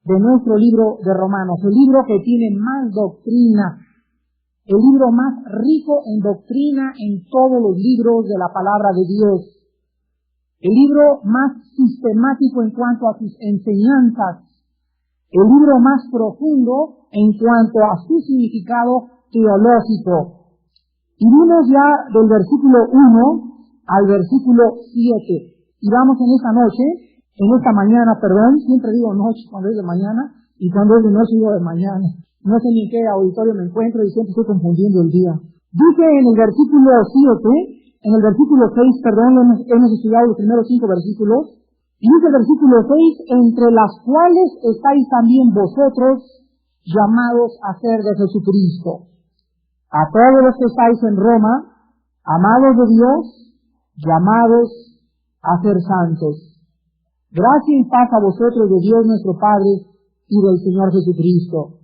de nuestro libro de Romanos, el libro que tiene más doctrina, el libro más rico en doctrina en todos los libros de la palabra de Dios, el libro más sistemático en cuanto a sus enseñanzas, el libro más profundo en cuanto a su significado teológico. Y vimos ya del versículo 1 al versículo 7. Y vamos en esta mañana, siempre digo noche cuando es de mañana, y cuando es de noche digo de mañana. No sé ni en qué auditorio me encuentro y siempre estoy confundiendo el día. Dice en el versículo 7, en el versículo 6, hemos estudiado los primeros 5 versículos, y dice el versículo 6, entre las cuales estáis también vosotros llamados a ser de Jesucristo. A todos los que estáis en Roma, amados de Dios, llamados a ser santos. Gracia y paz a vosotros de Dios nuestro Padre y del Señor Jesucristo.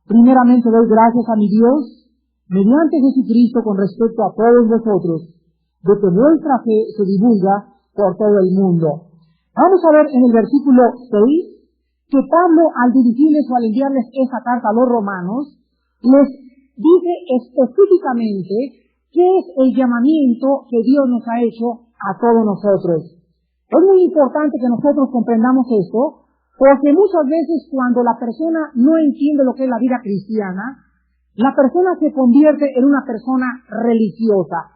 Primeramente doy gracias a mi Dios, mediante Jesucristo, con respecto a todos vosotros, de que vuestra fe se divulga por todo el mundo. Vamos a ver en el versículo 6, que Pablo, al dirigirles o al enviarles esa carta a los romanos, les dice específicamente qué es el llamamiento que Dios nos ha hecho a todos nosotros. Es muy importante que nosotros comprendamos esto, porque muchas veces cuando la persona no entiende lo que es la vida cristiana, la persona se convierte en una persona religiosa.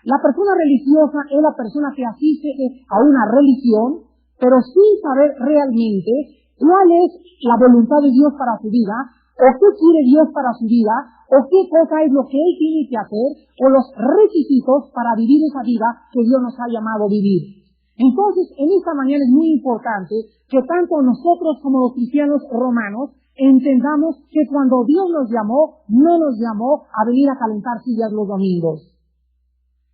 La persona religiosa es la persona que asiste a una religión, pero sin saber realmente cuál es la voluntad de Dios para su vida, o qué quiere Dios para su vida, o qué cosa es lo que Él tiene que hacer, o los requisitos para vivir esa vida que Dios nos ha llamado a vivir. Entonces, en esta mañana es muy importante que tanto nosotros como los cristianos romanos entendamos que cuando Dios nos llamó, no nos llamó a venir a calentar sillas los domingos.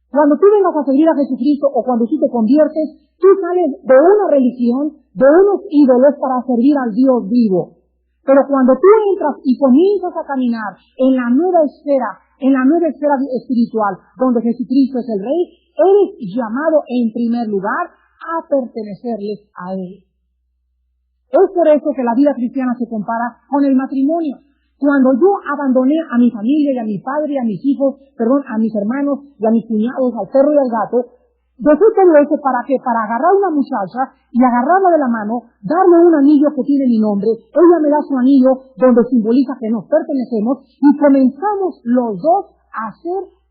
Cuando tú vengas a servir a Jesucristo o cuando tú te conviertes, tú sales de una religión, de unos ídolos para servir al Dios vivo. Pero cuando tú entras y comienzas a caminar en la nueva esfera espiritual, donde Jesucristo es el Rey, eres llamado en primer lugar a pertenecerles a Él. Es por eso que la vida cristiana se compara con el matrimonio. Cuando yo abandoné a mi familia y a mi padre y a mis hijos, a mis hermanos y a mis cuñados, al perro y al gato, dejé todo eso ¿para qué? Para agarrar a una muchacha y agarrarla de la mano, darle un anillo que tiene mi nombre, ella me da su anillo donde simboliza que nos pertenecemos y comenzamos los dos a ser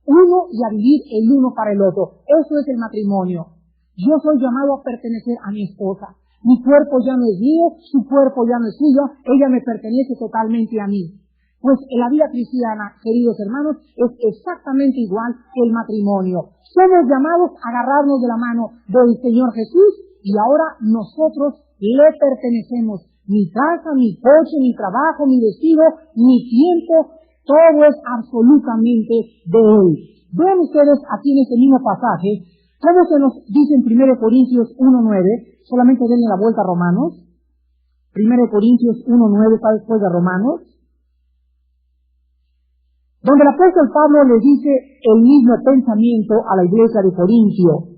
uno y a vivir el uno para el otro. Eso es el matrimonio. Yo soy llamado a pertenecer a mi esposa. Mi cuerpo ya no es mío, su cuerpo ya no es suyo, ella me pertenece totalmente a mí. Pues en la vida cristiana, queridos hermanos, es exactamente igual que el matrimonio. Somos llamados a agarrarnos de la mano del Señor Jesús y ahora nosotros le pertenecemos. Mi casa, mi coche, mi trabajo, mi vestido, mi tiempo, todo es absolutamente de Él. Vean ustedes aquí en este mismo pasaje, cómo se nos dice en 1 Corintios 1:9, solamente denle la vuelta a Romanos, 1 Corintios 1:9 está después de Romanos, donde el apóstol Pablo les dice el mismo pensamiento a la iglesia de Corintio.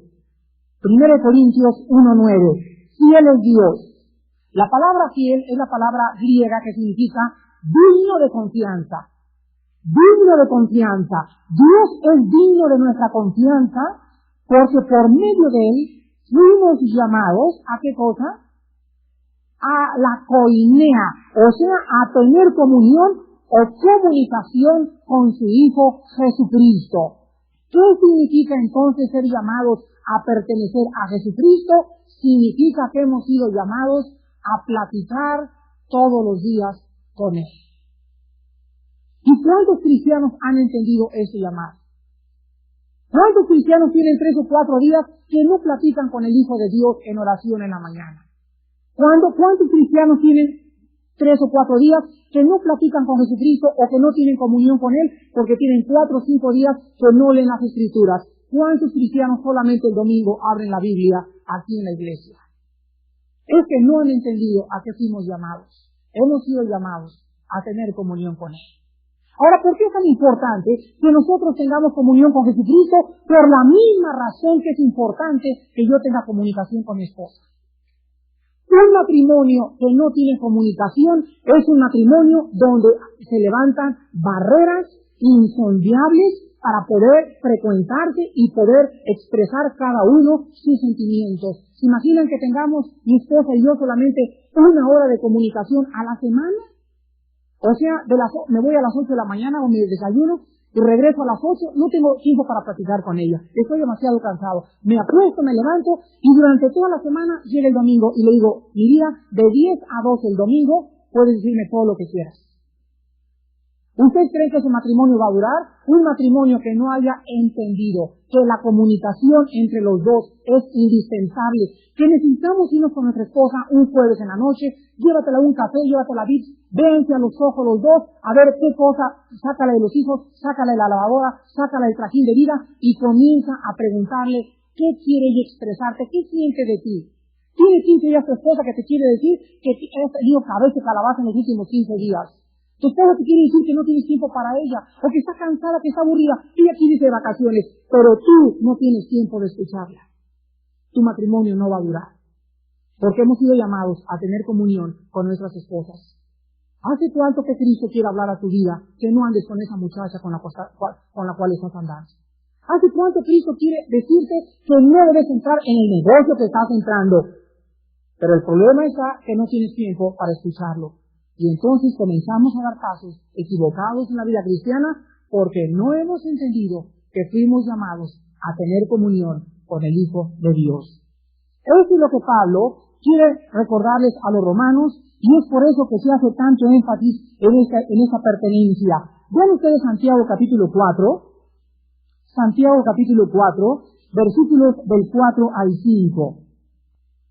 1 Corintios 1:9, fiel es Dios. La palabra fiel es la palabra griega que significa digno de confianza. Digno de confianza. Dios es digno de nuestra confianza porque por medio de Él fuimos llamados ¿a qué cosa? A la koinea, o sea, a tener comunión o comunicación con su Hijo Jesucristo. ¿Qué significa entonces ser llamados a pertenecer a Jesucristo? Significa que hemos sido llamados a platicar todos los días con Él. ¿Y cuántos cristianos han entendido ese llamado? ¿Cuántos cristianos tienen 3 o 4 días que no platican con el Hijo de Dios en oración en la mañana? ¿Cuántos cristianos tienen 3 o 4 días que no platican con Jesucristo o que no tienen comunión con Él porque tienen 4 o 5 días que no leen las Escrituras? ¿Cuántos cristianos solamente el domingo abren la Biblia aquí en la iglesia? Es que no han entendido a qué fuimos llamados. Hemos sido llamados a tener comunión con Él. Ahora, ¿por qué es tan importante que nosotros tengamos comunión con Jesucristo? Por la misma razón que es importante que yo tenga comunicación con mi esposa. Un matrimonio que no tiene comunicación es un matrimonio donde se levantan barreras insondables para poder frecuentarse y poder expresar cada uno sus sentimientos. ¿Se imaginan que tengamos mi esposa y yo solamente 1 hora de comunicación a la semana? O sea, me voy a las 8 de la mañana o me desayuno y regreso a las 8, no tengo tiempo para platicar con ella. Estoy demasiado cansado. Me acuesto, me levanto y durante toda la semana llega el domingo y le digo, mi vida, de 10 a 12 el domingo puedes decirme todo lo que quieras. ¿Ustedes creen que ese matrimonio va a durar? Un matrimonio que no haya entendido que la comunicación entre los dos es indispensable, que necesitamos irnos con nuestra esposa un jueves en la noche, llévatela un café, llévatela a Vips, véanse a los ojos los dos, a ver qué cosa, sácala de los hijos, sácala de la lavadora, sácala del trajín de vida y comienza a preguntarle qué quiere ella expresarte, qué siente de ti. Tiene 15 días tu esposa que te quiere decir que has tenido cabeza y calabaza en los últimos 15 días. Tu esposa te quiere decir que no tienes tiempo para ella, o que está cansada, que está aburrida, ella quiere irse de vacaciones, pero tú no tienes tiempo de escucharla. Tu matrimonio no va a durar, porque hemos sido llamados a tener comunión con nuestras esposas. ¿Hace cuánto que Cristo quiere hablar a tu vida que no andes con esa muchacha con la cual estás andando? ¿Hace cuánto Cristo quiere decirte que no debes entrar en el negocio que estás entrando? Pero el problema está que no tienes tiempo para escucharlo. Y entonces comenzamos a dar pasos equivocados en la vida cristiana porque no hemos entendido que fuimos llamados a tener comunión con el Hijo de Dios. Eso es lo que Pablo quiere recordarles a los romanos y es por eso que se hace tanto énfasis en esta pertenencia. Vean ustedes Santiago capítulo 4, versículos del 4 al 5.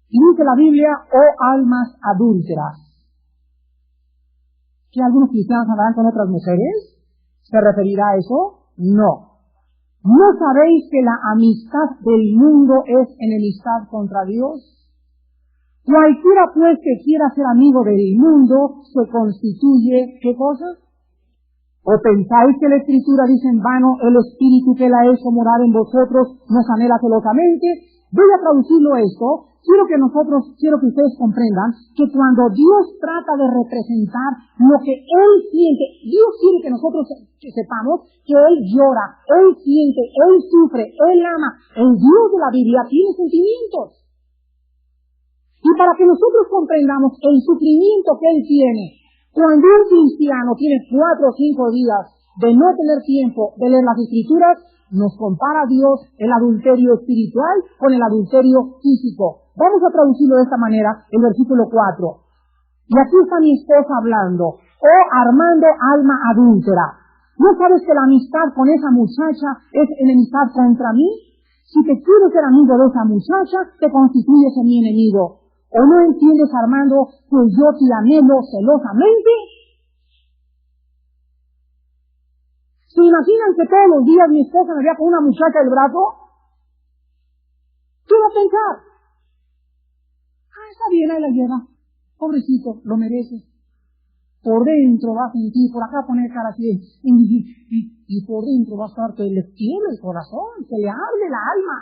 Y dice la Biblia, oh almas adúlteras. ¿Que algunos cristianos andarán con otras mujeres? ¿Se referirá a eso? No. ¿No sabéis que la amistad del mundo es enemistad contra Dios? Cualquiera pues que quiera ser amigo del mundo se constituye, ¿qué cosa? ¿O pensáis que la Escritura dice en vano, el Espíritu que la ha hecho morar en vosotros nos anhela celosamente? Voy a traducirlo esto. Quiero que ustedes comprendan que cuando Dios trata de representar lo que Él siente, Dios quiere que nosotros sepamos que Él llora, Él siente, Él sufre, Él ama. El Dios de la Biblia tiene sentimientos. Y para que nosotros comprendamos el sufrimiento que Él tiene, cuando un cristiano tiene 4 o 5 días de no tener tiempo de leer las Escrituras, nos compara a Dios el adulterio espiritual con el adulterio físico. Vamos a traducirlo de esta manera, el versículo 4. Y aquí está mi esposa hablando. Oh Armando, alma adúltera, ¿no sabes que la amistad con esa muchacha es enemistad contra mí? Si te quieres ser amigo de esa muchacha, te constituyes en mi enemigo. ¿O no entiendes, Armando, que yo te anhelo celosamente? ¿Se imaginan que todos los días mi esposa me vea con una muchacha del brazo? ¿Qué va a pensar? Está bien, ahí la lleva. Pobrecito, lo merece. Por dentro va a sentir, por acá poner cara así, y por dentro va a estar que le quiebra el corazón, que le hable la alma.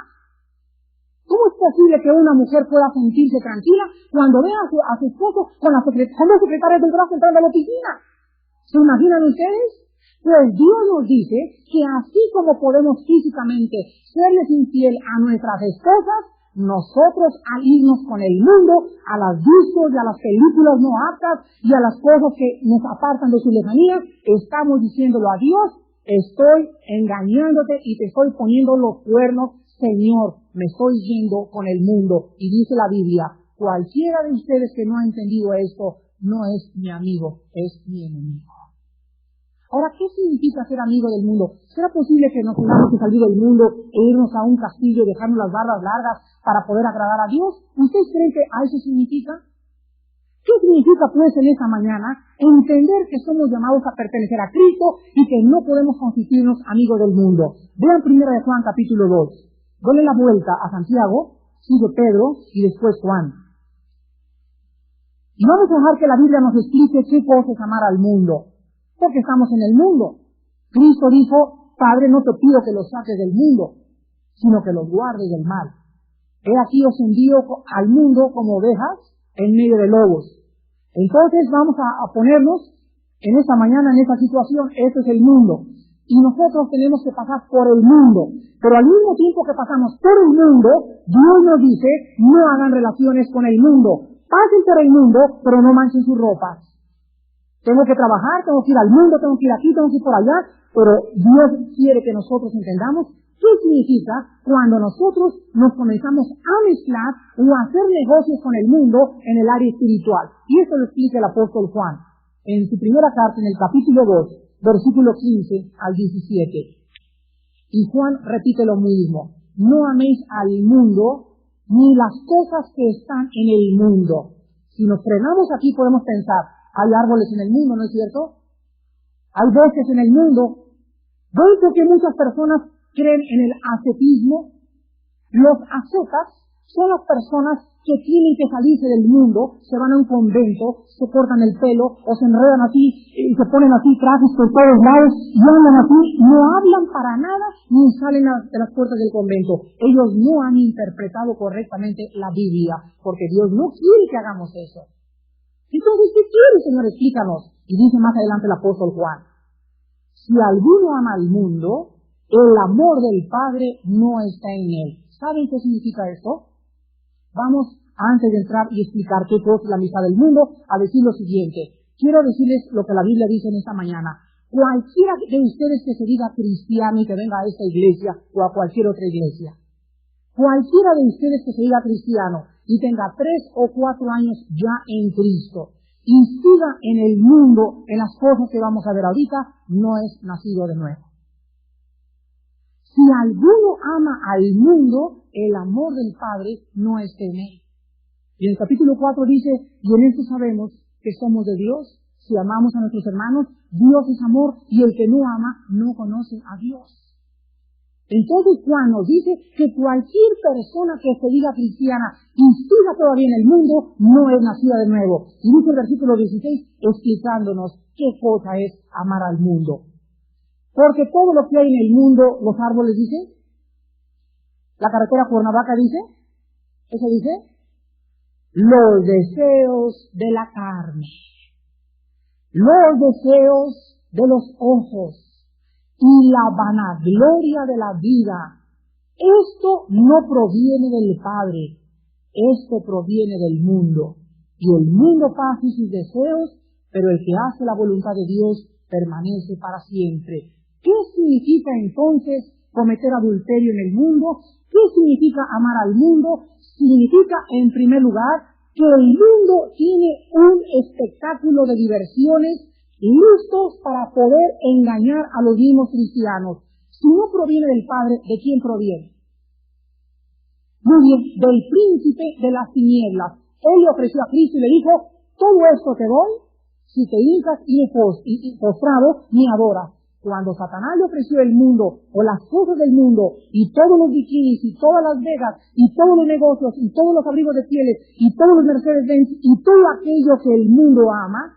¿Cómo es posible que una mujer pueda sentirse tranquila cuando ve a su esposo con las secretarias del brazo entrando a la oficina? ¿Se imaginan ustedes? Pues Dios nos dice que así como podemos físicamente serles infiel a nuestras esposas, nosotros al irnos con el mundo, a las discos y a las películas no aptas y a las cosas que nos apartan de su lejanía, estamos diciéndolo a Dios, estoy engañándote y te estoy poniendo los cuernos, Señor, me estoy yendo con el mundo. Y dice la Biblia, cualquiera de ustedes que no ha entendido esto, no es mi amigo, es mi enemigo. Ahora, ¿qué significa ser amigo del mundo? ¿Será posible que nos tengamos que salir del mundo e irnos a un castillo y dejarnos las barbas largas para poder agradar a Dios? ¿Ustedes creen que a eso significa? ¿Qué significa pues en esta mañana entender que somos llamados a pertenecer a Cristo y que no podemos constituirnos amigos del mundo? Vean 1 Juan capítulo 2. Denle la vuelta a Santiago, sigue Pedro y después Juan. Y vamos a dejar que la Biblia nos explique qué cosa es amar al mundo. Porque estamos en el mundo. Cristo dijo, Padre, no te pido que los saques del mundo, sino que los guardes del mal. He aquí os envío al mundo como ovejas en medio de lobos. Entonces vamos a ponernos en esta mañana en esta situación. Este es el mundo. Y nosotros tenemos que pasar por el mundo. Pero al mismo tiempo que pasamos por el mundo, Dios nos dice, no hagan relaciones con el mundo. Pasen por el mundo, pero no manchen sus ropas. Tengo que trabajar, tengo que ir al mundo, tengo que ir aquí, tengo que ir por allá, pero Dios quiere que nosotros entendamos qué significa cuando nosotros nos comenzamos a mezclar o a hacer negocios con el mundo en el área espiritual. Y esto lo explica el apóstol Juan en su primera carta, en el capítulo 2, versículo 15 al 17. Y Juan repite lo mismo: no améis al mundo ni las cosas que están en el mundo. Si nos frenamos aquí podemos pensar, hay árboles en el mundo, ¿no es cierto? Hay bosques en el mundo. ¿Ven por qué muchas personas creen en el ascetismo? Los ascetas son las personas que tienen que salirse del mundo, se van a un convento, se cortan el pelo o se enredan así y se ponen así trajes por todos lados y andan así, no hablan para nada ni salen de las puertas del convento. Ellos no han interpretado correctamente la Biblia, porque Dios no quiere que hagamos eso. Entonces, ¿qué quiere, Señor? Explícanos. Y dice más adelante el apóstol Juan: si alguno ama al mundo, el amor del Padre no está en él. ¿Saben qué significa esto? Vamos, antes de entrar y explicar qué cosa es la amistad del mundo, a decir lo siguiente. Quiero decirles lo que la Biblia dice en esta mañana. Cualquiera de ustedes que se diga cristiano y que venga a esta iglesia o a cualquier otra iglesia, cualquiera de ustedes que se diga cristiano y tenga 3 o 4 años ya en Cristo y siga en el mundo, en las cosas que vamos a ver ahorita, no es nacido de nuevo. Si alguno ama al mundo, el amor del Padre no está en él. Y en el capítulo 4 dice, y en esto sabemos que somos de Dios, si amamos a nuestros hermanos, Dios es amor, y el que no ama no conoce a Dios. Entonces Juan nos dice que cualquier persona que se diga cristiana y siga todavía en el mundo, no es nacida de nuevo. Y dice el versículo 16, explicándonos qué cosa es amar al mundo. Porque todo lo que hay en el mundo, los árboles dicen, la carretera Cuernavaca dice, eso dice, los deseos de la carne, los deseos de los ojos y la vanagloria de la vida. Esto no proviene del Padre, esto proviene del mundo. Y el mundo pasa y sus deseos, pero el que hace la voluntad de Dios permanece para siempre. ¿Qué significa entonces cometer adulterio en el mundo? ¿Qué significa amar al mundo? Significa, en primer lugar, que el mundo tiene un espectáculo de diversiones listos para poder engañar a los mismos cristianos. Si no proviene del Padre, ¿de quién proviene? Muy bien, del príncipe de las tinieblas. Él le ofreció a Cristo y le dijo, todo esto te doy si te hincas y postrado me adoras. Cuando Satanás le ofreció el mundo, o las cosas del mundo, y todos los bikinis, y todas las vegas, y todos los negocios, y todos los abrigos de pieles, y todos los Mercedes-Benz, y todo aquello que el mundo ama,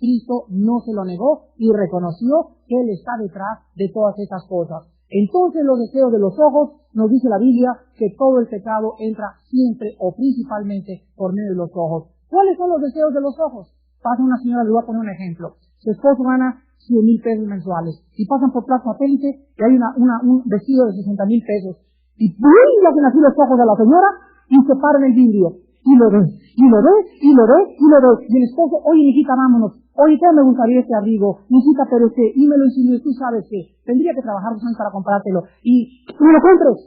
Cristo no se lo negó y reconoció que Él está detrás de todas estas cosas. Entonces los deseos de los ojos, nos dice la Biblia, que todo el pecado entra siempre o principalmente por medio de los ojos. ¿Cuáles son los deseos de los ojos? Pasa una señora, le voy a poner un ejemplo. Su esposo gana 100,000 pesos mensuales y pasan por Plaza Satélite y hay un vestido de 60,000 pesos y le hacen así los ojos a la señora y se paran el vidrio y lo ve, y lo ve, y lo ve, y lo ve, y el esposo, oye mijita, vámonos, oye, ¿qué me gustaría este abrigo? Mijita, pero y me lo insinué, tú sabes que tendría que trabajar 2 años para comprártelo y me lo compres.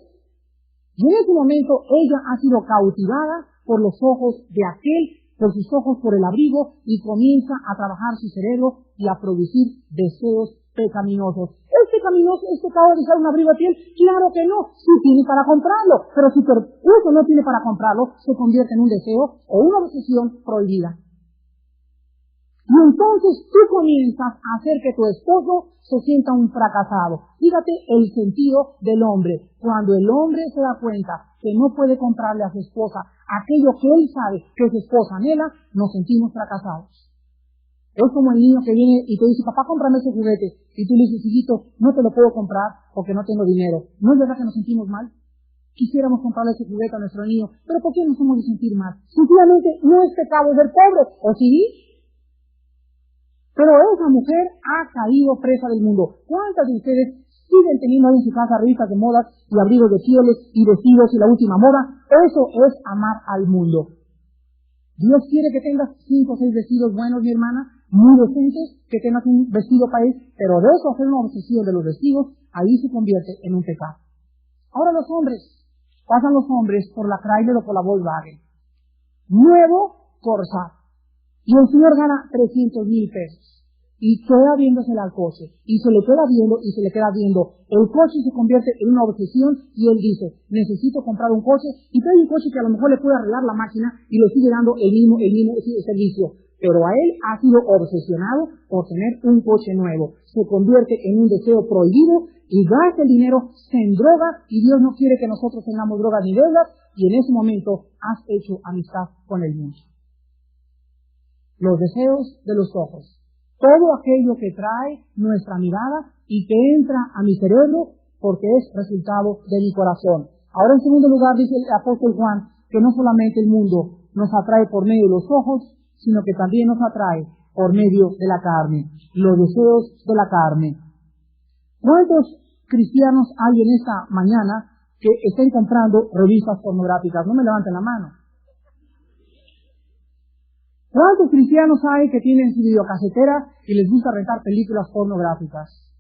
Y en ese momento ella ha sido cautivada por los ojos de aquel, por sus ojos por el abrigo, y comienza a trabajar su cerebro y a producir deseos pecaminosos. ¿Es pecaminoso, es pecado desear un abrigo de piel? Claro que no, sí tiene para comprarlo, pero si uno no tiene para comprarlo, se convierte en un deseo o una obsesión prohibida. Y entonces tú comienzas a hacer que tu esposo se sienta un fracasado. Fíjate el sentido del hombre. Cuando el hombre se da cuenta que no puede comprarle a su esposa aquello que él sabe que su esposa anhela, nos sentimos fracasados. Es como el niño que viene y te dice, papá, cómprame ese juguete. Y tú le dices, hijito, no te lo puedo comprar porque no tengo dinero. ¿No es verdad que nos sentimos mal? quisiéramos comprarle ese juguete a nuestro niño, pero ¿por qué nos hemos de sentir mal? Sencillamente no es pecado ser pobre, ¿o sí? Pero esa mujer ha caído presa del mundo. ¿Cuántas de ustedes siguen teniendo ahí en su casa revistas de modas y abrigos de pieles y vestidos y la última moda? Eso es amar al mundo. Dios quiere que tengas 5 o 6 vestidos buenos, mi hermana, muy decentes, que tengas un vestido para ir, pero de eso hacer una obsesión de los vestidos, ahí se convierte en un pecado. Ahora los hombres, pasan los hombres por la Chrysler o por la Volkswagen. Nuevo Corsa. Y el señor gana 300,000 pesos. Y queda viéndosela al coche. Y se le queda viendo y se le queda viendo. El coche se convierte en una obsesión y él dice, necesito comprar un coche. Y trae un coche que a lo mejor le puede arreglar la máquina y le sigue dando el mismo servicio. Pero a él ha sido obsesionado por tener un coche nuevo. Se convierte en un deseo prohibido y gasta el dinero, se endroga y Dios no quiere que nosotros tengamos drogas ni deudas y en ese momento has hecho amistad con el mundo. Los deseos de los ojos. Todo aquello que trae nuestra mirada y que entra a mi cerebro porque es resultado de mi corazón. Ahora en segundo lugar dice el apóstol Juan que no solamente el mundo nos atrae por medio de los ojos, sino que también nos atrae por medio de la carne, los deseos de la carne. ¿Cuántos cristianos hay en esta mañana que estén comprando revistas pornográficas? No me levanten la mano. ¿Cuántos cristianos hay que tienen su videocasetera y les gusta rentar películas pornográficas?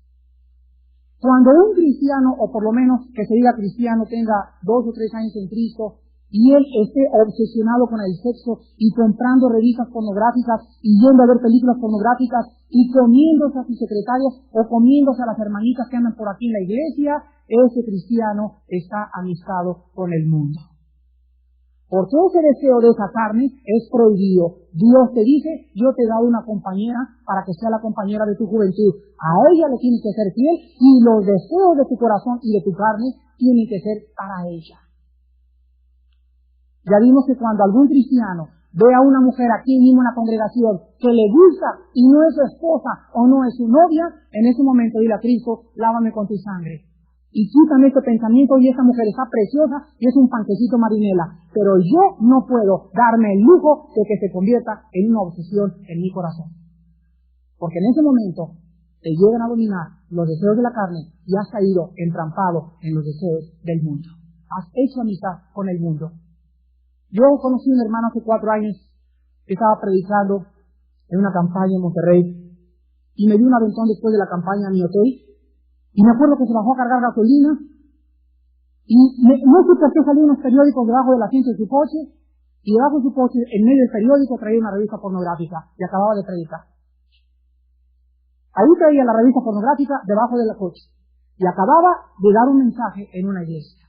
Cuando un cristiano, o por lo menos que se diga cristiano, tenga 2 o 3 años en Cristo, y él esté obsesionado con el sexo y comprando revistas pornográficas y yendo a ver películas pornográficas y comiéndose a sus secretarias o comiéndose a las hermanitas que andan por aquí en la iglesia, ese cristiano está amistado con el mundo. Porque ese deseo de esa carne es prohibido. Dios te dice, yo te he dado una compañera para que sea la compañera de tu juventud. A ella le tienes que ser fiel y los deseos de tu corazón y de tu carne tienen que ser para ella. Ya vimos que cuando algún cristiano ve a una mujer aquí mismo en la congregación que le gusta y no es su esposa o no es su novia, en ese momento dile a Cristo, lávame con tu sangre. Y quítame este pensamiento y esa mujer está preciosa y es un panquecito marinela. Pero yo no puedo darme el lujo de que se convierta en una obsesión en mi corazón. Porque en ese momento te llegan a dominar los deseos de la carne y has caído entrampado en los deseos del mundo. Has hecho amistad con el mundo. Yo conocí a un hermano hace 4 años que estaba predicando en una campaña en Monterrey y me dio un aventón después de la campaña a mi hotel. Y me acuerdo que se bajó a cargar gasolina y no sé por qué salían unos periódicos debajo del asiento de su coche y debajo de su coche, en medio del periódico, traía una revista pornográfica y acababa de predicar. Ahí traía la revista pornográfica debajo del coche y acababa de dar un mensaje en una iglesia.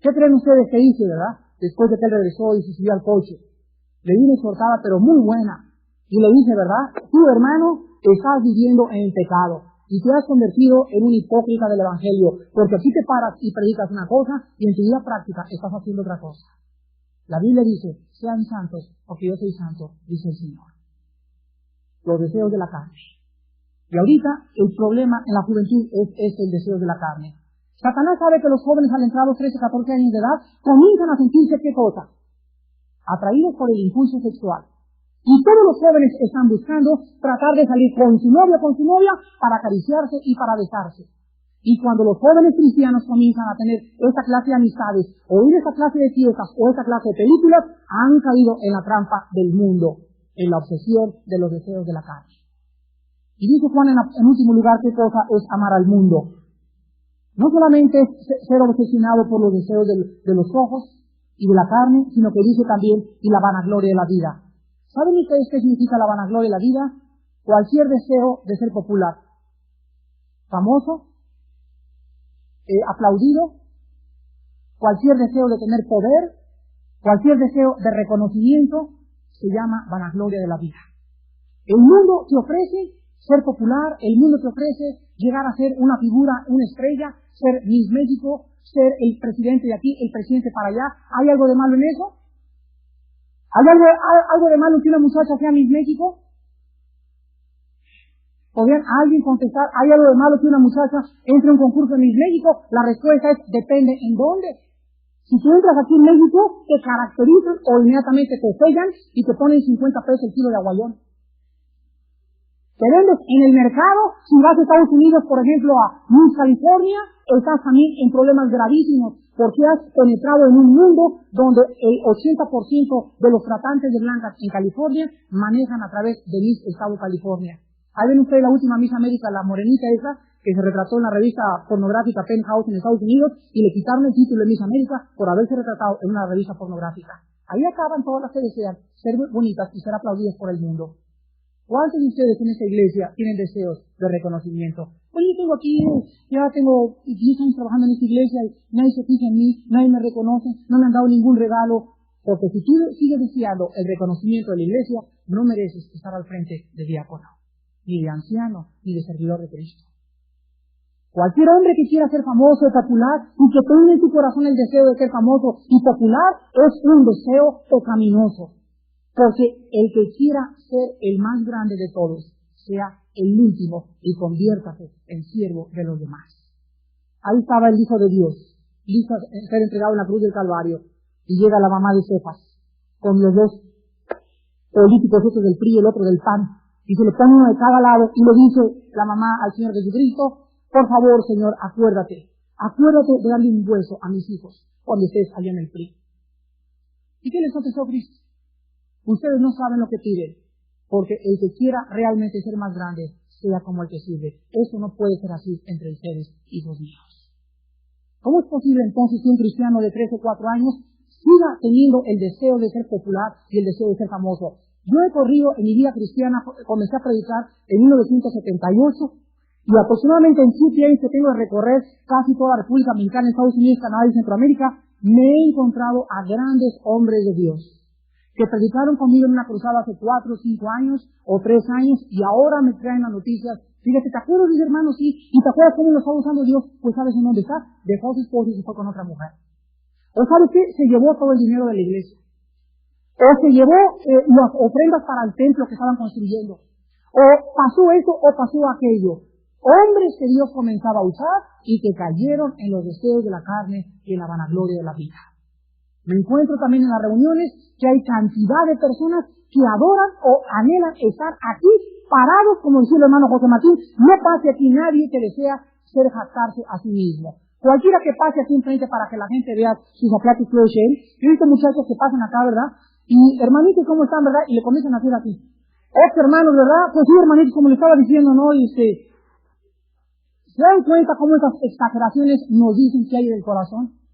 ¿Qué creen ustedes que hice, verdad? Después de que él regresó y se subió al coche. Le di una exhortada, pero muy buena. Y le dije, ¿verdad? Tú, hermano, estás viviendo en el pecado. Y te has convertido en un hipócrita del evangelio, porque aquí te paras y predicas una cosa y en tu vida práctica estás haciendo otra cosa. La Biblia dice, sean santos, porque yo soy santo, dice el Señor. Los deseos de la carne. Y ahorita el problema en la juventud es el deseo de la carne. Satanás sabe que los jóvenes al entrar a los 13, 14 años de edad comienzan a sentirse ¿qué cosa? Atraídos por el impulso sexual. Y todos los jóvenes están buscando tratar de salir con su novio o con su novia para acariciarse y para besarse. Y cuando los jóvenes cristianos comienzan a tener esta clase de amistades, o ir a esta clase de fiestas, o esta clase de películas, han caído en la trampa del mundo, en la obsesión de los deseos de la carne. Y dice Juan en último lugar qué cosa es amar al mundo. No solamente es ser obsesionado por los deseos de los ojos y de la carne, sino que dice también y la vanagloria de la vida. ¿Saben ustedes qué significa la vanagloria de la vida? Cualquier deseo de ser popular, famoso, aplaudido, cualquier deseo de tener poder, cualquier deseo de reconocimiento, se llama vanagloria de la vida. El mundo te ofrece ser popular, el mundo te ofrece llegar a ser una figura, una estrella, ser Miss México, ser el presidente de aquí, el presidente para allá. ¿Hay algo de malo en eso? ¿Hay algo de malo que una muchacha sea Miss México? ¿Podrían alguien contestar, ¿hay algo de malo que una muchacha entre a un concurso en Miss México? La respuesta es, depende en dónde. Si tú entras aquí en México, te caracterizan o inmediatamente te sellan y te ponen 50 pesos el kilo de aguayón. Te vendes en el mercado. Si vas a Estados Unidos, por ejemplo, a New California, estás también en problemas gravísimos porque has penetrado en un mundo donde el 80% de los tratantes de blancas en California manejan a través de Miss Estado California. Ahí ven ustedes la última Miss América, la morenita esa, que se retrató en la revista pornográfica Penthouse en Estados Unidos y le quitaron el título de Miss América por haberse retratado en una revista pornográfica. Ahí acaban todas las que desean ser bonitas y ser aplaudidas por el mundo. ¿Cuántos de ustedes en esta iglesia tienen deseos de reconocimiento? Oye, ya tengo 10 años trabajando en esta iglesia y nadie se fija en mí, nadie me reconoce, no me han dado ningún regalo. Porque si tú sigues deseando el reconocimiento de la iglesia, no mereces estar al frente de diácono, ni de anciano, ni de servidor de Cristo. Cualquier hombre que quiera ser famoso o popular y que tenga en su corazón el deseo de ser famoso y popular es un deseo pecaminoso. Porque el que quiera ser el más grande de todos, sea el último y conviértase en siervo de los demás. Ahí estaba el Hijo de Dios, listo a ser entregado en la cruz del Calvario, y llega la mamá de Cefas, con los dos políticos, otro del PRI y el otro del PAN, y se le pone uno de cada lado, y le dice la mamá al Señor Jesucristo: por favor, Señor, acuérdate de darle un hueso a mis hijos cuando estés allá en el PRI. ¿Y qué les contestó Cristo? Ustedes no saben lo que piden, porque el que quiera realmente ser más grande, sea como el que sirve. Eso no puede ser así entre ustedes, hijos míos. ¿Cómo es posible entonces que un cristiano de 3 o 4 años siga teniendo el deseo de ser popular y el deseo de ser famoso? Yo he corrido en mi vida cristiana, comencé a predicar en 1978, y aproximadamente en 7 años que tengo de recorrer casi toda la República Dominicana, Estados Unidos, Canadá y Centroamérica, me he encontrado a grandes hombres de Dios que predicaron conmigo en una cruzada hace 4 o 5 años o 3 años y ahora me traen las noticias. Fíjate, ¿te acuerdas de ese hermano? Sí. ¿Y te acuerdas cómo lo está usando Dios? Pues ¿sabes en dónde está? Dejó a su esposo y se fue con otra mujer. ¿O sabes qué? Se llevó todo el dinero de la iglesia. O se llevó las ofrendas para el templo que estaban construyendo. O pasó eso o pasó aquello. Hombres que Dios comenzaba a usar y que cayeron en los deseos de la carne y en la vanagloria de la vida. Me encuentro también en las reuniones que hay cantidad de personas que adoran o anhelan estar aquí parados, como decía el hermano José Martín. No pase aquí nadie que desea jactarse a sí mismo. Cualquiera que pase aquí enfrente para que la gente vea sus aplatos de Shell. Yo he visto muchachos que pasan acá, ¿verdad? Y hermanitos, ¿cómo están, verdad? Y le comienzan a hacer aquí. Hermanos, ¿verdad? Pues sí, hermanitos, como le estaba diciendo, ¿no? Y ¿se dan cuenta cómo esas exageraciones nos dicen que hay del corazón?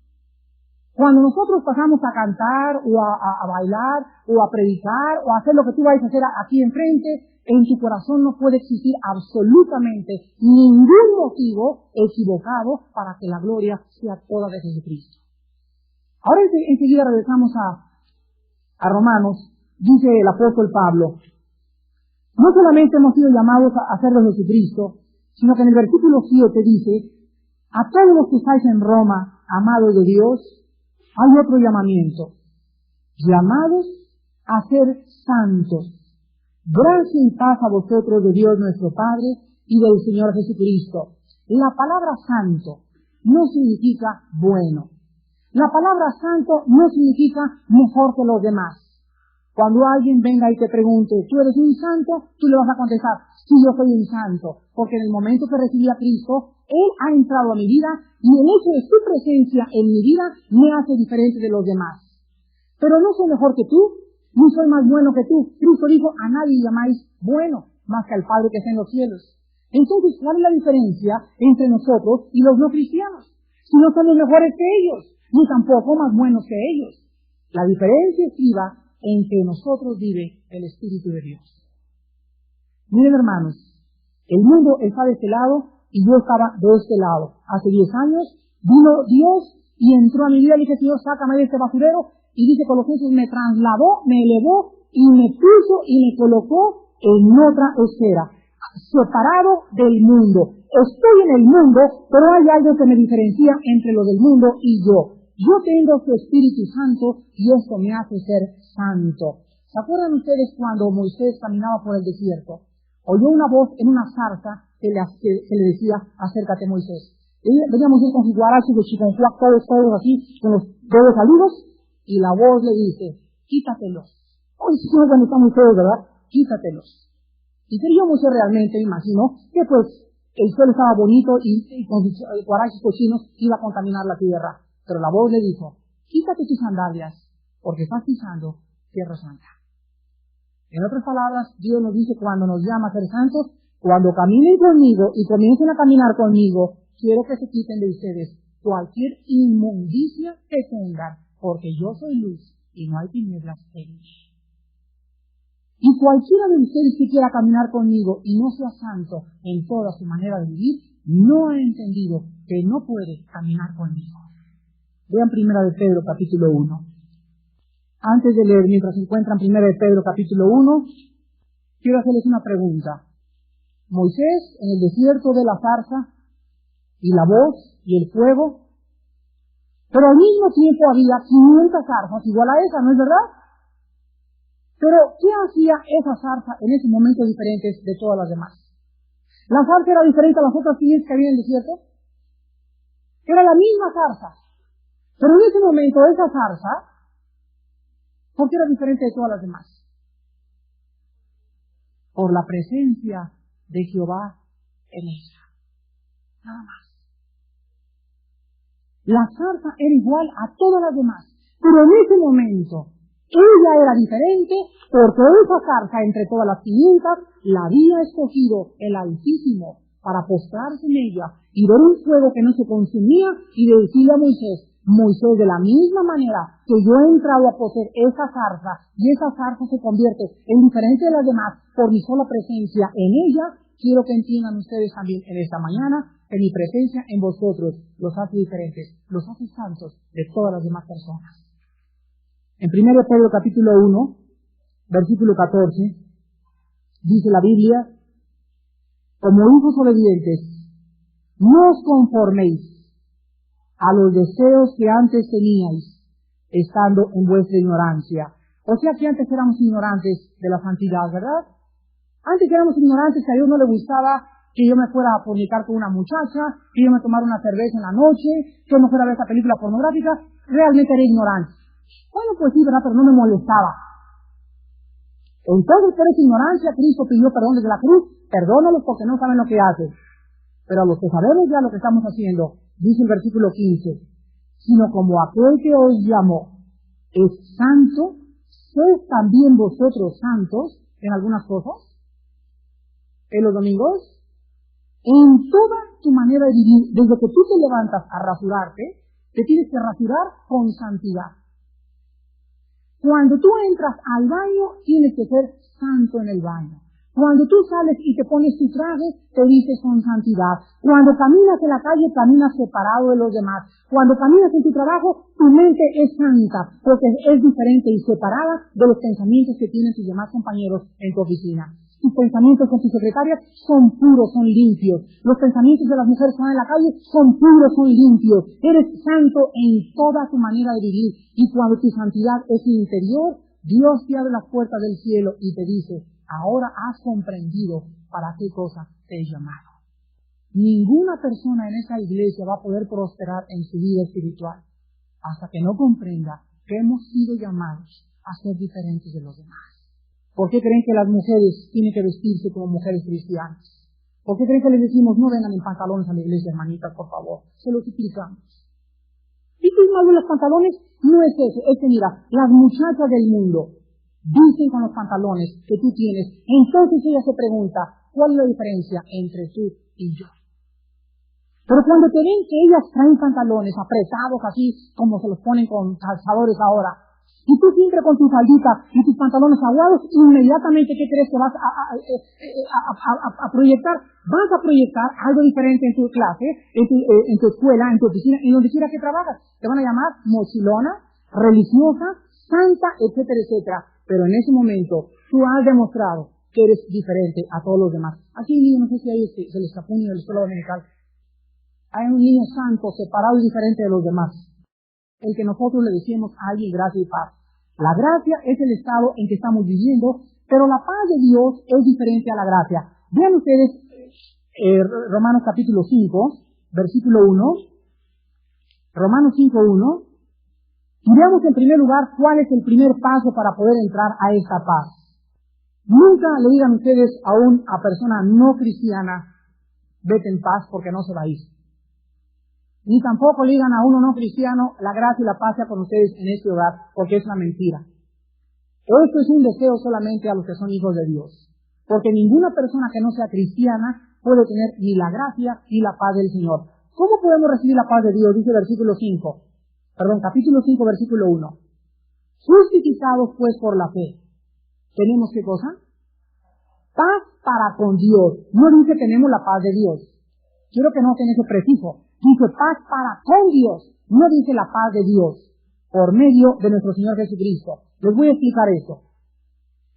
Cuando nosotros pasamos a cantar o a bailar o a predicar o a hacer lo que tú vayas a hacer aquí enfrente, en tu corazón no puede existir absolutamente ningún motivo equivocado para que la gloria sea toda de Jesucristo. Ahora enseguida regresamos a Romanos. Dice el apóstol Pablo: no solamente hemos sido llamados a ser de Jesucristo, sino que en el versículo 7 dice: a todos los que estáis en Roma, amados de Dios, hay otro llamamiento: llamados a ser santos. Gracia y paz a vosotros de Dios nuestro Padre y del Señor Jesucristo. La palabra santo no significa bueno. La palabra santo no significa mejor que los demás. Cuando alguien venga y te pregunte: ¿tú eres un santo?, tú le vas a contestar: sí, yo soy un santo, porque en el momento que recibí a Cristo, Él ha entrado a mi vida y el hecho de su presencia en mi vida me hace diferente de los demás. Pero no soy mejor que tú, ni soy más bueno que tú. Cristo dijo: a nadie llamáis bueno, más que al Padre que está en los cielos. Entonces, ¿cuál es la diferencia entre nosotros y los no cristianos? Si no somos mejores que ellos, ni tampoco más buenos que ellos. La diferencia estriba en que nosotros vive el Espíritu de Dios. Miren, hermanos, el mundo está de este lado y yo estaba de este lado. Hace 10 años vino Dios y entró a mi vida y dije: Señor, sácame de este basurero. Y dice Colosenses: me trasladó, me elevó y me puso y me colocó en otra esfera, separado del mundo. Estoy en el mundo, pero hay algo que me diferencia entre lo del mundo y yo. Yo tengo su Espíritu Santo y esto me hace ser santo. ¿Se acuerdan ustedes cuando Moisés caminaba por el desierto? Oyó una voz en una zarza que le decía: acércate, Moisés. Venía Moisés con sus guarachos de chiconcuac, todos así, con los Debe salirlos y la voz le dice, quítatelos. Hoy sí cuando están muy feos, ¿verdad? Quítatelos. Y creyó Moisés realmente, me imagino, que pues el suelo estaba bonito y con sus guaraches cochinos iba a contaminar la tierra. Pero la voz le dijo, quítate tus sandalias, porque estás pisando tierra santa. En otras palabras, Dios nos dice cuando nos llama a ser santos, cuando caminen conmigo y comiencen a caminar conmigo, quiero que se quiten de ustedes cualquier inmundicia que tengan, porque yo soy luz y no hay tinieblas en mí. Y cualquiera de ustedes que quiera caminar conmigo y no sea santo en toda su manera de vivir, no ha entendido que no puede caminar conmigo. Vean 1 de Pedro capítulo 1. Antes de leer, mientras se encuentran 1 de Pedro capítulo 1, quiero hacerles una pregunta. Moisés en el desierto de la zarza y la voz y el fuego, pero al mismo tiempo había 500 zarzas igual a esa, ¿no es verdad? Pero, ¿qué hacía esa zarza en ese momento diferentes de todas las demás? ¿La zarza era diferente a las otras 500 que había en el desierto? Era la misma zarza. Pero en ese momento esa zarza, ¿por qué era diferente de todas las demás? Por la presencia de Jehová en ella. Nada más. La zarza era igual a todas las demás. Pero en ese momento, ella era diferente porque esa zarza entre todas las 500 la había escogido el Altísimo para postrarse en ella y ver un fuego que no se consumía y decirle a Moisés, Moisés, de la misma manera que yo he entrado a poseer esa zarza y esa zarza se convierte en diferente de las demás por mi sola presencia en ella, quiero que entiendan ustedes también en esta mañana que mi presencia en vosotros los hace diferentes, los hace santos de todas las demás personas. En 1 Pedro capítulo 1, versículo 14, dice la Biblia, como hijos obedientes, no os conforméis a los deseos que antes teníais, estando en vuestra ignorancia. O sea que antes éramos ignorantes de la santidad, ¿verdad? Antes éramos ignorantes que a Dios no le gustaba que yo me fuera a fornicar con una muchacha, que yo me tomara una cerveza en la noche, que yo me fuera a ver esa película pornográfica. Realmente era ignorante. Bueno, pues sí, ¿verdad? Pero no me molestaba. Entonces, por esa ignorancia, Cristo pidió perdón desde la cruz. Perdónalos porque no saben lo que hacen. Pero a los que sabemos ya lo que estamos haciendo, dice el versículo 15, sino como aquel que os llamó es santo, ¿sois también vosotros santos en algunas cosas? En los domingos, en toda tu manera de vivir, desde que tú te levantas a rasurarte, te tienes que rasurar con santidad. Cuando tú entras al baño, tienes que ser santo en el baño. Cuando tú sales y te pones tu traje, te vistes con santidad. Cuando caminas en la calle, caminas separado de los demás. Cuando caminas en tu trabajo, tu mente es santa, porque es diferente y separada de los pensamientos que tienen tus demás compañeros en tu oficina. Tus pensamientos con tus secretarias son puros, son limpios. Los pensamientos de las mujeres que van en la calle son puros, son limpios. Eres santo en toda tu manera de vivir. Y cuando tu santidad es interior, Dios te abre las puertas del cielo y te dice, ahora has comprendido para qué cosa te he llamado. Ninguna persona en esa iglesia va a poder prosperar en su vida espiritual hasta que no comprenda que hemos sido llamados a ser diferentes de los demás. ¿Por qué creen que las mujeres tienen que vestirse como mujeres cristianas? ¿Por qué creen que les decimos no vengan en pantalones a la iglesia, hermanitas, por favor? Se los explicamos. ¿Y qué es malo de los pantalones? No es eso, es que mira, las muchachas del mundo visten con los pantalones que tú tienes, entonces ella se pregunta, ¿cuál es la diferencia entre tú y yo? Pero cuando te ven que ellas traen pantalones apretados así, como se los ponen con calzadores ahora, y tú siempre con tu faldita y tus pantalones aguados, inmediatamente, ¿qué crees que vas a proyectar? Vas a proyectar algo diferente en tu clase, en tu escuela, en tu oficina, en donde quiera que trabajas. Te van a llamar mochilona, religiosa, santa, etcétera, etcétera. Pero en ese momento, tú has demostrado que eres diferente a todos los demás. Aquí no sé si hay se les escapó un niño de la escuela dominical. Hay un niño santo, separado y diferente de los demás. El que nosotros le decimos a alguien gracia y paz. La gracia es el estado en que estamos viviendo, pero la paz de Dios es diferente a la gracia. Vean ustedes Romanos capítulo 5, versículo 1. Romanos 5:1. Y veamos en primer lugar cuál es el primer paso para poder entrar a esta paz. Nunca le digan ustedes a persona no cristiana, vete en paz porque no se va a ir. Ni tampoco le digan a uno no cristiano, la gracia y la paz sea con ustedes en este hogar, porque es una mentira. Esto es un deseo solamente a los que son hijos de Dios. Porque ninguna persona que no sea cristiana puede tener ni la gracia ni la paz del Señor. ¿Cómo podemos recibir la paz de Dios? Dice capítulo 5, versículo 1. Justificados pues por la fe. ¿Tenemos qué cosa? Paz para con Dios. No dice tenemos la paz de Dios. Quiero que noten ese prefijo. Dice paz para con Dios. No dice la paz de Dios. Por medio de nuestro Señor Jesucristo. Les voy a explicar esto.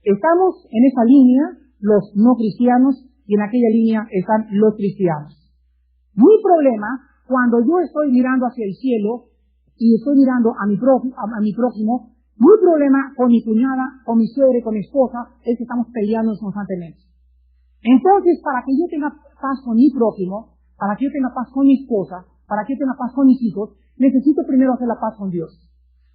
Estamos en esa línea, los no cristianos, y en aquella línea están los cristianos. Mi problema, cuando yo estoy mirando hacia el cielo, y estoy mirando a mi prójimo, mi problema con mi cuñada, con mi suegra y con mi esposa, es que estamos peleando constantemente. Entonces, para que yo tenga paz con mi prójimo, para que yo tenga paz con mi esposa, para que yo tenga paz con mis hijos, necesito primero hacer la paz con Dios.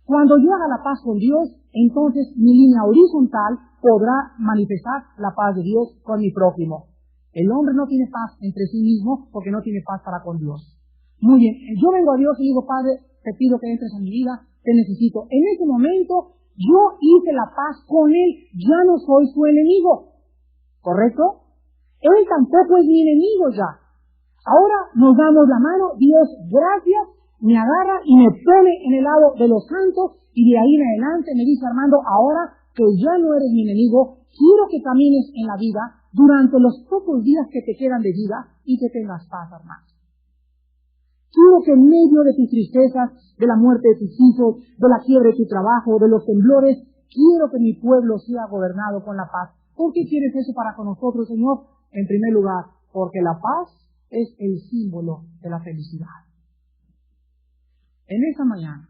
Cuando yo haga la paz con Dios, entonces mi línea horizontal podrá manifestar la paz de Dios con mi prójimo. El hombre no tiene paz entre sí mismo porque no tiene paz para con Dios. Muy bien, yo vengo a Dios y digo, Padre, te pido que entres a mi vida, te necesito. En ese momento, yo hice la paz con Él, ya no soy su enemigo. ¿Correcto? Él tampoco es mi enemigo ya. Ahora nos damos la mano, Dios, gracias, me agarra y me pone en el lado de los santos y de ahí en adelante me dice Armando, ahora que ya no eres mi enemigo, quiero que camines en la vida durante los pocos días que te quedan de vida y que tengas paz, hermano. Quiero que en medio de tus tristezas, de la muerte de tus hijos, de la quiebra de tu trabajo, de los temblores, quiero que mi pueblo sea gobernado con la paz. ¿Por qué quieres eso para con nosotros, Señor? En primer lugar, porque la paz es el símbolo de la felicidad. En esa mañana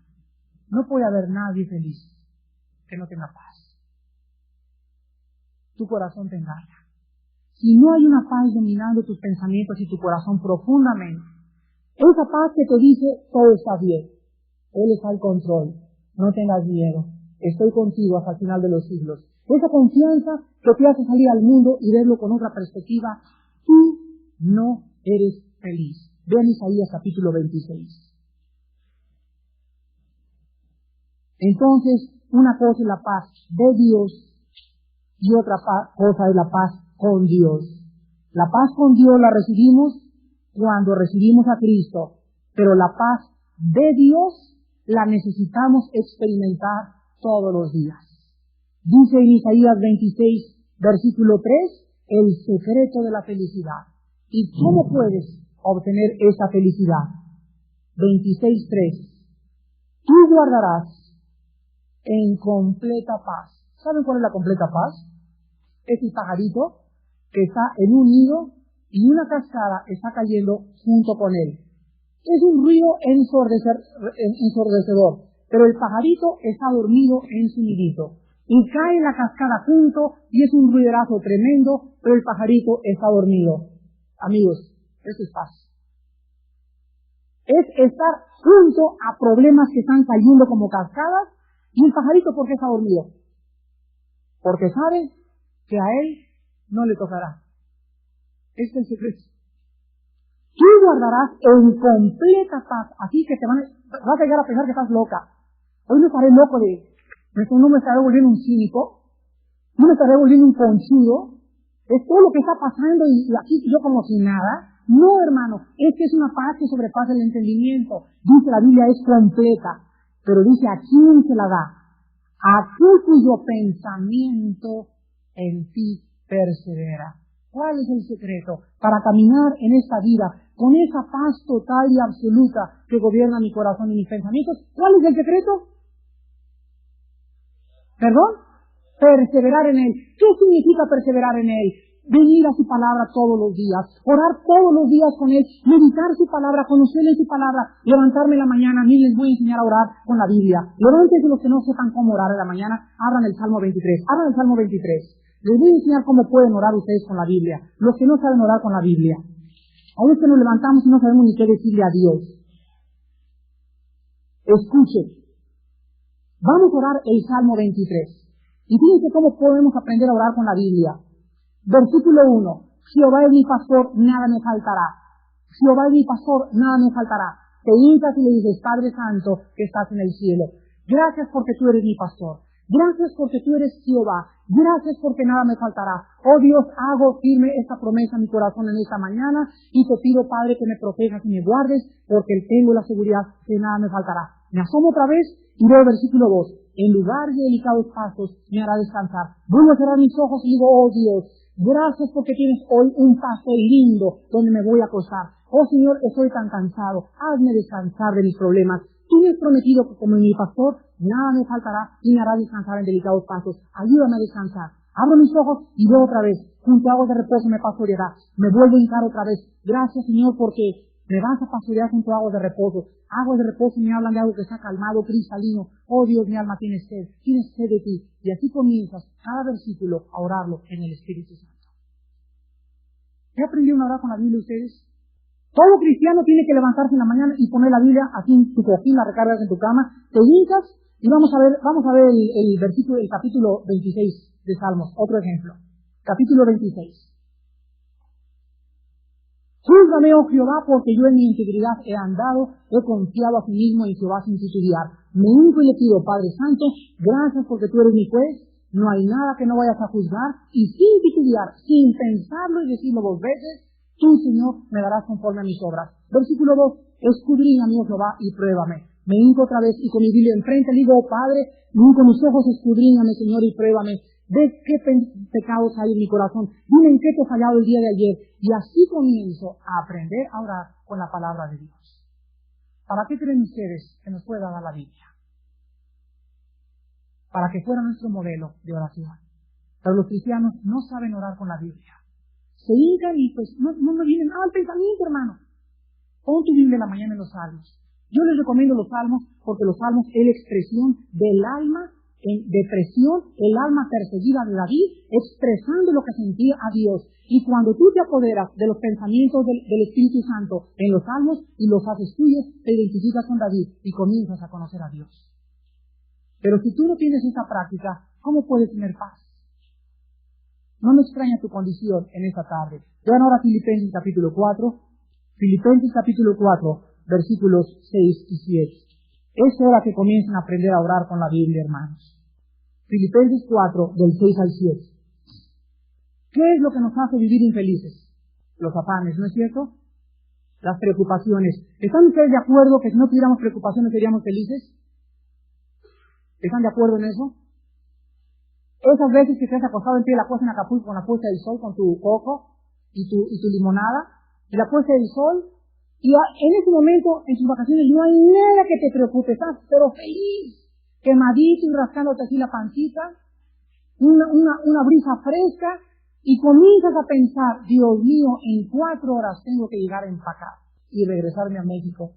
no puede haber nadie feliz que no tenga paz. Tu corazón te engaña. Si no hay una paz dominando tus pensamientos y tu corazón profundamente, esa paz que te dice, todo está bien, Él está al control, no tengas miedo, estoy contigo hasta el final de los siglos. Esa confianza que te hace salir al mundo y verlo con otra perspectiva, tú no eres feliz. Vean Isaías capítulo 26. Entonces, una cosa es la paz de Dios y otra cosa es la paz con Dios. La paz con Dios la recibimos cuando recibimos a Cristo, pero la paz de Dios la necesitamos experimentar todos los días. Dice en Isaías 26, versículo 3, el secreto de la felicidad. ¿Y cómo puedes obtener esa felicidad? 26:3. Tú guardarás en completa paz. ¿Saben cuál es la completa paz? Es el pajarito que está en un nido y una cascada está cayendo junto con él. Es un ruido ensordecedor, pero el pajarito está dormido en su nidito. Y cae la cascada junto y es un ruiderazo tremendo, pero el pajarito está dormido. Amigos, eso es paz. Es estar junto a problemas que están cayendo como cascadas. ¿Y el pajarito por qué está dormido? Porque sabe que a él no le tocará. Este es el secreto. Tú guardarás en completa paz, así que vas a llegar a pensar que estás loca. Hoy no estaré loco no me estaré volviendo un cínico, no me estaré volviendo un conchudo. Es todo lo que está pasando y aquí yo como si nada. No, hermano, es que es una paz que sobrepasa el entendimiento. Dice la Biblia es completa. Pero dice, ¿a quién se la da? A aquel cuyo pensamiento en ti persevera. ¿Cuál es el secreto para caminar en esta vida con esa paz total y absoluta que gobierna mi corazón y mis pensamientos? ¿Cuál es el secreto? ¿Perdón? Perseverar en Él. ¿Qué significa perseverar en Él? Venir a su palabra todos los días, orar todos los días con Él, meditar su palabra, conocerle su palabra, levantarme en la mañana. A mí les voy a enseñar a orar con la Biblia. Levántense los que no sepan cómo orar en la mañana, abran el Salmo 23. Abran el Salmo 23. Les voy a enseñar cómo pueden orar ustedes con la Biblia. Los que no saben orar con la Biblia. A veces nos levantamos y no sabemos ni qué decirle a Dios. Escuchen. Vamos a orar el Salmo 23. Y fíjense cómo podemos aprender a orar con la Biblia. Versículo 1. Jehová es mi pastor, nada me faltará. Jehová es mi pastor, nada me faltará. Te hincas y le dices, Padre Santo, que estás en el cielo. Gracias porque tú eres mi pastor. Gracias porque tú eres Jehová. Gracias porque nada me faltará. Oh Dios, hago firme esta promesa en mi corazón en esta mañana y te pido, Padre, que me protejas y me guardes porque tengo la seguridad que nada me faltará. Me asomo otra vez y veo el versículo 2. En lugares de delicados pastos me hará descansar. Vuelvo a cerrar mis ojos y digo, oh Dios, gracias porque tienes hoy un pasto lindo donde me voy a acostar. Oh Señor, estoy tan cansado. Hazme descansar de mis problemas. Tú me has prometido que como mi pastor, nada me faltará y me hará descansar en delicados pastos. Ayúdame a descansar. Abro mis ojos y veo otra vez. Junto a aguas de reposo me pastoreará. Me vuelvo a hincar otra vez. Gracias, Señor, porque me vas a pastorear junto a aguas de reposo. Aguas de reposo me hablan de algo que está calmado, cristalino. Oh Dios, mi alma tiene sed de ti. Y así comienzas cada versículo a orarlo en el Espíritu Santo. ¿Qué aprendieron a orar con la Biblia ustedes? Todo cristiano tiene que levantarse en la mañana y poner la Biblia así en tu cojín, la recargas en tu cama, te hincas y vamos a ver el versículo, el capítulo 26 de Salmos, otro ejemplo. Capítulo 26. Júzgame, oh Jehová, porque yo en mi integridad he andado, he confiado a sí mismo en Jehová sin titubear. Me hinco y le pido, Padre Santo, gracias porque tú eres mi juez, no hay nada que no vayas a juzgar, y sin titubear, sin pensarlo y decirlo 2 veces, tú, Señor, me darás conforme a mis obras. Versículo 2, escudriñame, oh Jehová, y pruébame. Me hinco otra vez y con mi Biblia enfrente le digo, oh Padre, con mis ojos escudriñame, Señor, y pruébame. Ve qué pecados hay en mi corazón. Dime en qué te he fallado el día de ayer. Y así comienzo a aprender a orar con la palabra de Dios. ¿Para qué creen ustedes que nos pueda dar la Biblia? Para que fuera nuestro modelo de oración. Pero los cristianos no saben orar con la Biblia. Se hincan y pues no me vienen al pensamiento, hermano. Pon tu Biblia en la mañana en los salmos. Yo les recomiendo los salmos porque los salmos es la expresión del alma en depresión, el alma perseguida de David, expresando lo que sentía a Dios. Y cuando tú te apoderas de los pensamientos del Espíritu Santo en los salmos y los haces tuyos, te identificas con David y comienzas a conocer a Dios. Pero si tú no tienes esa práctica, ¿cómo puedes tener paz? No me extraña tu condición en esta tarde. Vean ahora Filipenses capítulo 4, Filipenses capítulo 4, versículos 6 y 7. Es hora que comiencen a aprender a orar con la Biblia, hermanos. Filipenses 4, del 6 al 7. ¿Qué es lo que nos hace vivir infelices? Los afanes, ¿no es cierto? Las preocupaciones. ¿Están ustedes de acuerdo que si no tuviéramos preocupaciones seríamos felices? ¿Están de acuerdo en eso? Esas veces que te has acostado en pie de la puesta en Acapulco con la puesta del sol, con tu coco y tu limonada, y la puesta del sol, y en ese momento, en sus vacaciones, no hay nada que te preocupe, estás pero feliz, quemadito y rascándote así la pancita, una brisa fresca, y comienzas a pensar, Dios mío, en 4 horas tengo que llegar a empacar y regresarme a México.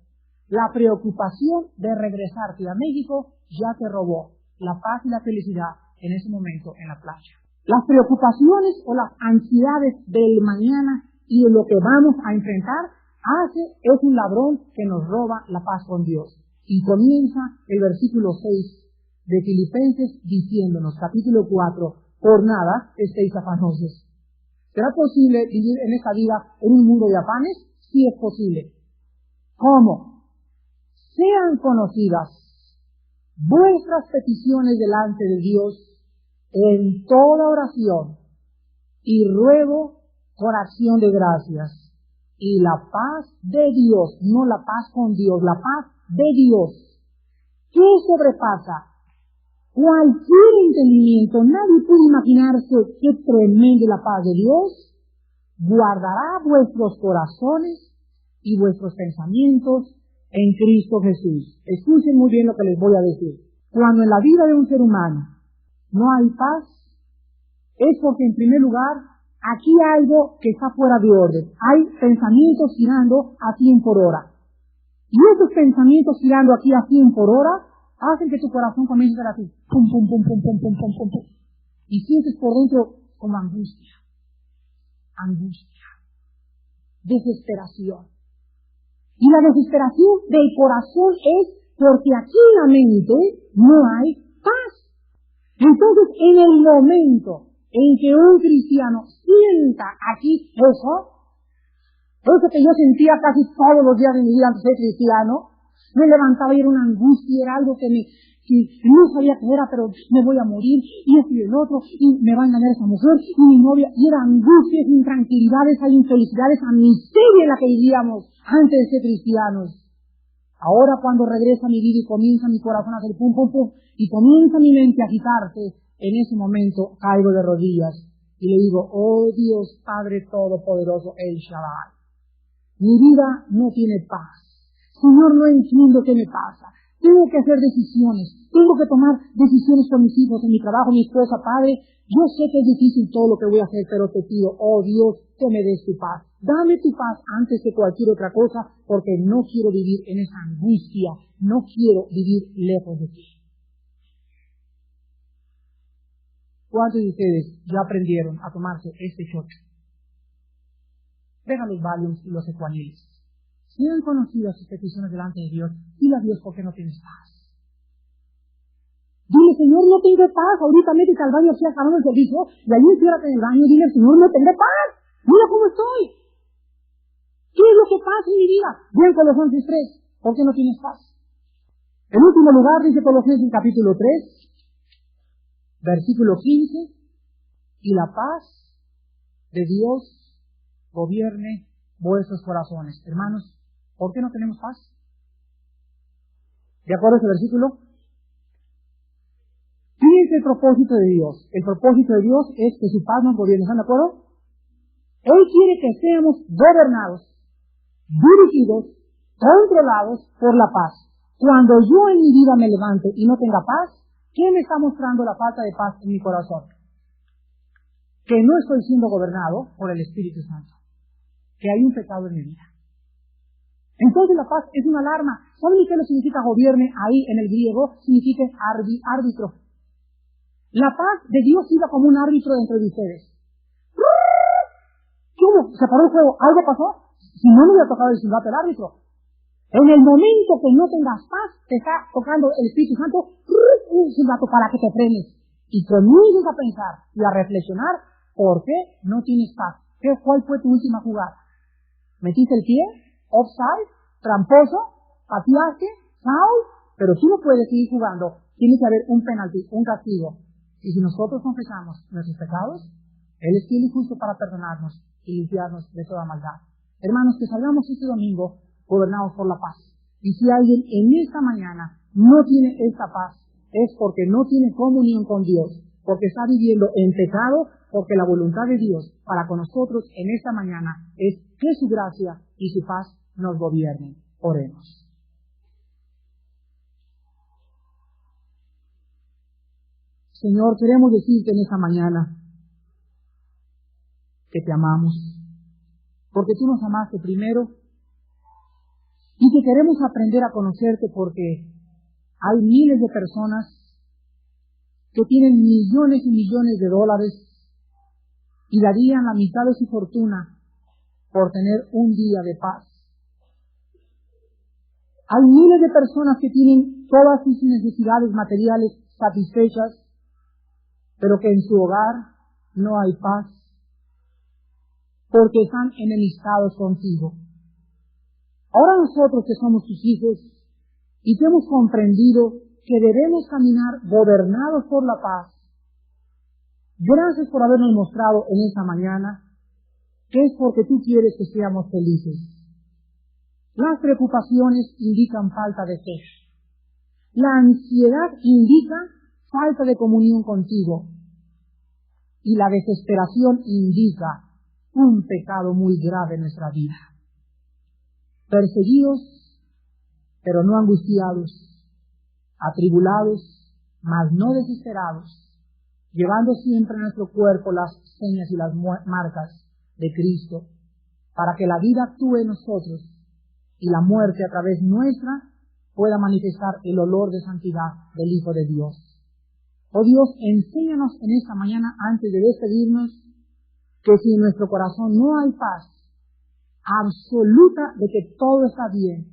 La preocupación de regresarte a México ya te robó la paz y la felicidad en ese momento en la playa. Las preocupaciones o las ansiedades del mañana y de lo que vamos a enfrentar es un ladrón que nos roba la paz con Dios. Y comienza el versículo 6 de Filipenses diciéndonos, capítulo 4, por nada estéis afanosos. ¿Será posible vivir en esta vida en un mundo de afanes? Sí es posible. ¿Cómo? Sean conocidas vuestras peticiones delante de Dios en toda oración y ruego con acción de gracias. Y la paz de Dios, no la paz con Dios, la paz de Dios, que sobrepasa cualquier entendimiento, nadie puede imaginarse qué tremenda la paz de Dios, guardará vuestros corazones y vuestros pensamientos en Cristo Jesús. Escuchen muy bien lo que les voy a decir. Cuando en la vida de un ser humano no hay paz, es porque en primer lugar aquí hay algo que está fuera de orden. Hay pensamientos girando a 100 por hora. Y esos pensamientos girando aquí a 100 por hora hacen que tu corazón comience a ser así. Pum, pum, pum, pum, pum, pum, pum, pum, pum. Y sientes por dentro como angustia, desesperación. Y la desesperación del corazón es porque aquí en la mente no hay paz. Entonces, en el momento en que un cristiano sienta aquí eso que yo sentía casi todos los días de mi vida antes de ser cristiano, me levantaba y era una angustia, era algo que no sabía qué era, pero me voy a morir, y esto y el otro, y me va a engañar esa mujer, y mi novia, y era angustia, intranquilidades, esa infelicidad, esa miseria en la que vivíamos antes de ser cristianos. Ahora cuando regresa mi vida y comienza mi corazón a hacer pum, pum, pum, y comienza mi mente a agitarse, en ese momento caigo de rodillas y le digo, oh Dios Padre Todopoderoso, El Shaddai, mi vida no tiene paz. Señor, no entiendo qué me pasa. Tengo que hacer decisiones. Tengo que tomar decisiones con mis hijos, en mi trabajo, mi esposa, Padre. Yo sé que es difícil todo lo que voy a hacer, pero te pido, oh Dios, que me des tu paz. Dame tu paz antes que cualquier otra cosa, porque no quiero vivir en esa angustia. No quiero vivir lejos de ti. ¿Cuántos de ustedes ya aprendieron a tomarse este shot? Deja los Valiums y los Equanilis. Si han conocido sus peticiones delante de Dios, dile a Dios por qué no tienes paz. Dile, Señor, no tengo paz. Ahorita métete al baño, así acabando el servicio, y allí enciérrate en el baño y dile, Señor, no tengo paz. Mira cómo estoy. ¿Qué es lo que pasa en mi vida? Bien, Colosenses 3. ¿Por qué no tienes paz? En último lugar, dice Colosenses capítulo 3, versículo 15, y la paz de Dios gobierne vuestros corazones. Hermanos, ¿por qué no tenemos paz? ¿De acuerdo a ese versículo? Fíjense el propósito de Dios. El propósito de Dios es que su paz nos gobierne. ¿Están de acuerdo? Él quiere que seamos gobernados, dirigidos, controlados por la paz. Cuando yo en mi vida me levante y no tenga paz, ¿qué me está mostrando la falta de paz en mi corazón? Que no estoy siendo gobernado por el Espíritu Santo. Que hay un pecado en mi vida. Entonces la paz es una alarma. ¿Saben qué lo significa gobierne ahí en el griego? Significa árbitro. La paz de Dios iba como un árbitro dentro de ustedes. ¿Cómo? ¿Se paró el juego? ¿Algo pasó? Si no me hubiera tocado el silbato del árbitro. En el momento que no tengas paz, te está tocando el Espíritu Santo un silbato para que te frenes. Y comiences a pensar y a reflexionar por qué no tienes paz. ¿Cuál fue tu última jugada? ¿Metiste el pie? ¿Offside? ¿Tramposo? ¿Pateaste? ¿Foul? Pero tú no puedes seguir jugando. Tiene que haber un penalti, un castigo. Y si nosotros confesamos nuestros pecados, Él es fiel y justo para perdonarnos y limpiarnos de toda maldad. Hermanos, que salgamos este domingo gobernados por la paz. Y si alguien en esta mañana no tiene esta paz, es porque no tiene comunión con Dios, porque está viviendo en pecado, porque la voluntad de Dios para con nosotros en esta mañana es que su gracia y su paz nos gobiernen. Oremos. Señor, queremos decirte en esta mañana que te amamos, porque tú nos amaste primero y que queremos aprender a conocerte porque hay miles de personas que tienen millones y millones de dólares y darían la mitad de su fortuna por tener un día de paz. Hay miles de personas que tienen todas sus necesidades materiales satisfechas, pero que en su hogar no hay paz, porque están enemistados contigo. Ahora nosotros que somos tus hijos y que hemos comprendido que debemos caminar gobernados por la paz, gracias por habernos mostrado en esta mañana que es porque tú quieres que seamos felices. Las preocupaciones indican falta de fe. La ansiedad indica falta de comunión contigo. Y la desesperación indica un pecado muy grave en nuestra vida. Perseguidos, pero no angustiados, atribulados, mas no desesperados, llevando siempre en nuestro cuerpo las señas y las marcas de Cristo, para que la vida actúe en nosotros y la muerte a través nuestra pueda manifestar el olor de santidad del Hijo de Dios. Oh Dios, enséñanos en esta mañana, antes de despedirnos, que si en nuestro corazón no hay paz absoluta de que todo está bien,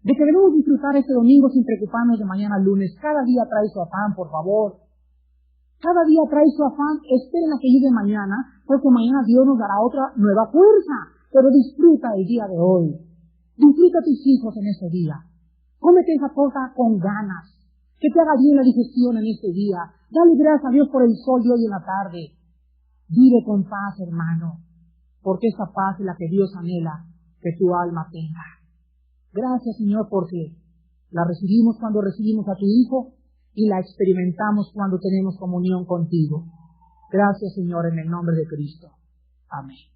de que debemos disfrutar este domingo sin preocuparnos de mañana al lunes. Cada día trae su afán, por favor. Cada día trae su afán. Esperen a que llegue mañana, porque mañana Dios nos dará otra nueva fuerza. Pero disfruta el día de hoy. Disfruta a tus hijos en ese día. Cómete esa cosa con ganas. Que te haga bien la digestión en este día. Dale gracias a Dios por el sol de hoy en la tarde. Vive con paz, hermano, porque esa paz es la que Dios anhela que tu alma tenga. Gracias, Señor, porque la recibimos cuando recibimos a tu Hijo y la experimentamos cuando tenemos comunión contigo. Gracias, Señor, en el nombre de Cristo. Amén.